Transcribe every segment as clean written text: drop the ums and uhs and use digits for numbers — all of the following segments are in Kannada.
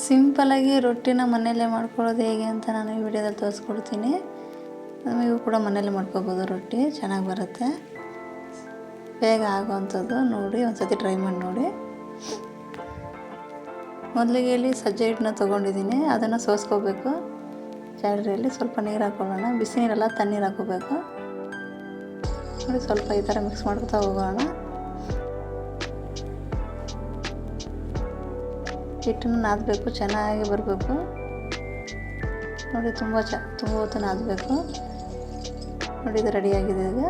ಸಿಂಪಲಾಗಿ ರೊಟ್ಟಿನ ಮನೆಯಲ್ಲೇ ಮಾಡ್ಕೊಳ್ಳೋದು ಹೇಗೆ ಅಂತ ನಾನು ಈ ವಿಡಿಯೋದಲ್ಲಿ ತೋರಿಸ್ಕೊಡ್ತೀನಿ. ನೀವು ಕೂಡ ಮನೆಯಲ್ಲೇ ಮಾಡ್ಕೋಬೋದು. ರೊಟ್ಟಿ ಚೆನ್ನಾಗಿ ಬರುತ್ತೆ, ಬೇಗ ಆಗೋವಂಥದ್ದು. ನೋಡಿ, ಒಂದು ಸತಿ ಟ್ರೈ ಮಾಡಿ ನೋಡಿ. ಮೊದಲಿಗೆ ಇಲ್ಲಿ ಸಜ್ಜೆ ಹಿಟ್ಟನ್ನ ತೊಗೊಂಡಿದ್ದೀನಿ, ಅದನ್ನು ಸೋಸ್ಕೋಬೇಕು. ಜಾಲರಿಯಲ್ಲಿ ಸ್ವಲ್ಪ ನೀರು ಹಾಕ್ಕೊಳ್ಳೋಣ, ಬಿಸಿ ನೀರಲ್ಲ, ತಣ್ಣೀರು ಹಾಕೋಬೇಕು. ನೋಡಿ, ಸ್ವಲ್ಪ ಈ ಥರ ಮಿಕ್ಸ್ ಮಾಡ್ಕೊತಾ ಹೋಗೋಣ. ಹಿಟ್ಟನ್ನು ನಾದಬೇಕು, ಚೆನ್ನಾಗಿ ಬರಬೇಕು. ನೋಡಿ, ತುಂಬ ಹೊತ್ತು ನಾದಬೇಕು. ನೋಡಿ, ಇದು ರೆಡಿಯಾಗಿದೆ. ಈಗ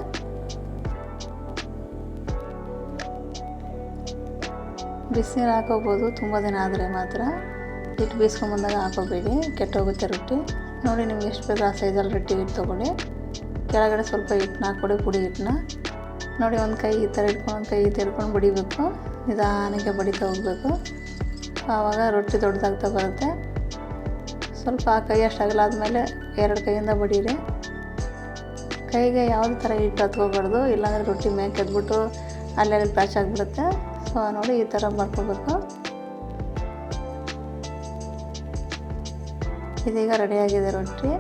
ಬಿಸಿನೀರು ಹಾಕೋಬೋದು, ತುಂಬ ದಿನ ಆದರೆ ಮಾತ್ರ. ಹಿಟ್ಟು ಬೀಸ್ಕೊಂಬಂದಾಗ ಹಾಕೋಬೇಡಿ, ಕೆಟ್ಟೋಗುತ್ತೆ ರೊಟ್ಟಿ. ನೋಡಿ, ನಿಮ್ಗೆ ಎಷ್ಟು ಬೇಕು ಆ ಸೈಜಲ್ಲಿ ರೊಟ್ಟಿ ಹಿಟ್ಟು ತೊಗೊಳ್ಳಿ. ಕೆಳಗಡೆ ಸ್ವಲ್ಪ ಹಿಟ್ಟನ್ನ ಹಾಕ್ಕೊಡಿ, ಪುಡಿ ಹಿಟ್ಟನ್ನ. ನೋಡಿ, ಒಂದು ಕೈ ಈ ಥರ ಇಟ್ಕೊಂಡು ಒಂದು ಕೈ ಈ ಥರ ಇಟ್ಕೊಂಡು ಬಡಿಬೇಕು. ನಿಧಾನಕ್ಕೆ ಬಡಿತಾ ಹೋಗಬೇಕು, ಆವಾಗ ರೊಟ್ಟಿ ದೊಡ್ಡದಾಗ್ತಾ ಬರುತ್ತೆ. ಸ್ವಲ್ಪ ಆ ಕೈ ಅಷ್ಟು ಅಗಲ ಆದಮೇಲೆ 2 ಕೈಯಿಂದ ಬಡೀರಿ. ಕೈಗೆ ಯಾವುದೇ ಥರ ಹಿಟ್ಟು ಹತ್ಕೋಬಾರ್ದು, ಇಲ್ಲಾಂದರೆ ರೊಟ್ಟಿ ಮೇಲೆ ಎದ್ಬಿಟ್ಟು ಅಲ್ಲೆಲ್ಲಿ ಪ್ಯಾಚ್ ಆಗಿಬಿಡುತ್ತೆ. ಸೊ ನೋಡಿ, ಈ ಥರ ಮಾಡ್ಕೋಬೇಕು. ಇದೀಗ ರೆಡಿಯಾಗಿದೆ ರೊಟ್ಟಿ.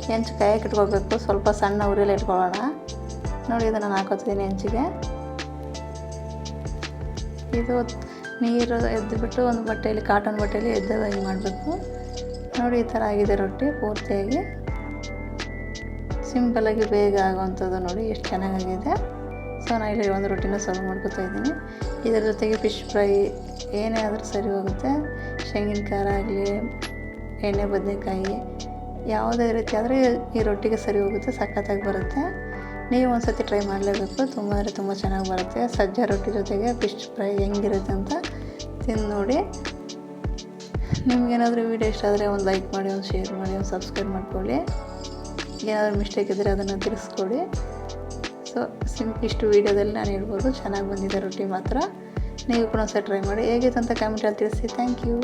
ಹೆಂಚು ಕಾಯಕ್ಕೆ ಇಟ್ಕೋಬೇಕು, ಸ್ವಲ್ಪ ಸಣ್ಣ ಉರಿಯಲ್ಲಿ ಇಟ್ಕೊಳ್ಳೋಣ. ನೋಡಿ, ಇದನ್ನು ನಾನು ಹಾಕೋತಿದ್ದೀನಿ ಹೆಂಚಿಗೆ. ಇದು ನೀರು ಎದ್ದುಬಿಟ್ಟು ಒಂದು ಬಟ್ಟೆಯಲ್ಲಿ, ಕಾಟನ್ ಬಟ್ಟೆಯಲ್ಲಿ ಎದ್ದಾಗ ಹಿಂಗೆ ಮಾಡಬೇಕು. ನೋಡಿ, ಈ ಥರ ಆಗಿದೆ ರೊಟ್ಟಿ ಪೂರ್ತಿಯಾಗಿ. ಸಿಂಪಲಾಗಿ ಬೇಗ ಆಗುವಂಥದ್ದು. ನೋಡಿ, ಎಷ್ಟು ಚೆನ್ನಾಗಿದೆ. ಸೊ ನಾನು ಇಲ್ಲಿ ಒಂದು ರೊಟ್ಟಿನ ಸರ್ವ್ ಮಾಡ್ಕೊತಾ ಇದ್ದೀನಿ. ಇದರ ಜೊತೆಗೆ ಫಿಶ್ ಫ್ರೈ ಏನೇ ಆದರೂ ಸರಿ ಹೋಗುತ್ತೆ. ಶೇಂಗಿನ ಖಾರ ಆಗಲಿ, ಎಣ್ಣೆ ಬದನೆಕಾಯಿ, ಯಾವುದೇ ರೀತಿ ಆದರೆ ಈ ರೊಟ್ಟಿಗೆ ಸರಿ ಹೋಗುತ್ತೆ, ಸಖತ್ತಾಗಿ ಬರುತ್ತೆ. ನೀವು ಒಂದು ಸತಿ ಟ್ರೈ ಮಾಡಲೇಬೇಕು, ತುಂಬ ಚೆನ್ನಾಗಿ ಬರುತ್ತೆ. ಸಜ್ಜೆ ರೊಟ್ಟಿ ಜೊತೆಗೆ ಫಿಶ್ ಫ್ರೈ ಹೆಂಗಿರುತ್ತೆ ಅಂತ ತಿಂದು ನೋಡಿ. ನಿಮ್ಗೇನಾದರೂ ವಿಡಿಯೋ ಇಷ್ಟ ಆದರೆ ಒಂದು ಲೈಕ್ ಮಾಡಿ, ಒಂದು ಶೇರ್ ಮಾಡಿ, ಒಂದು ಸಬ್ಸ್ಕ್ರೈಬ್ ಮಾಡ್ಕೊಳ್ಳಿ. ಏನಾದರೂ ಮಿಸ್ಟೇಕ್ ಇದ್ದರೆ ಅದನ್ನು ತಿಳಿಸ್ಕೊಡಿ. ಸೊ ಇಷ್ಟು ವೀಡಿಯೋದಲ್ಲಿ ನಾನು ಹೇಳ್ಬೋದು, ಚೆನ್ನಾಗಿ ಬಂದಿದೆ ರೊಟ್ಟಿ ಮಾತ್ರ. ನೀವು ಕೂಡ ಒಂದ್ಸರಿ ಟ್ರೈ ಮಾಡಿ, ಹೇಗಿತ್ತು ಅಂತ ಕಮೆಂಟಲ್ಲಿ ತಿಳಿಸಿ. Thank you.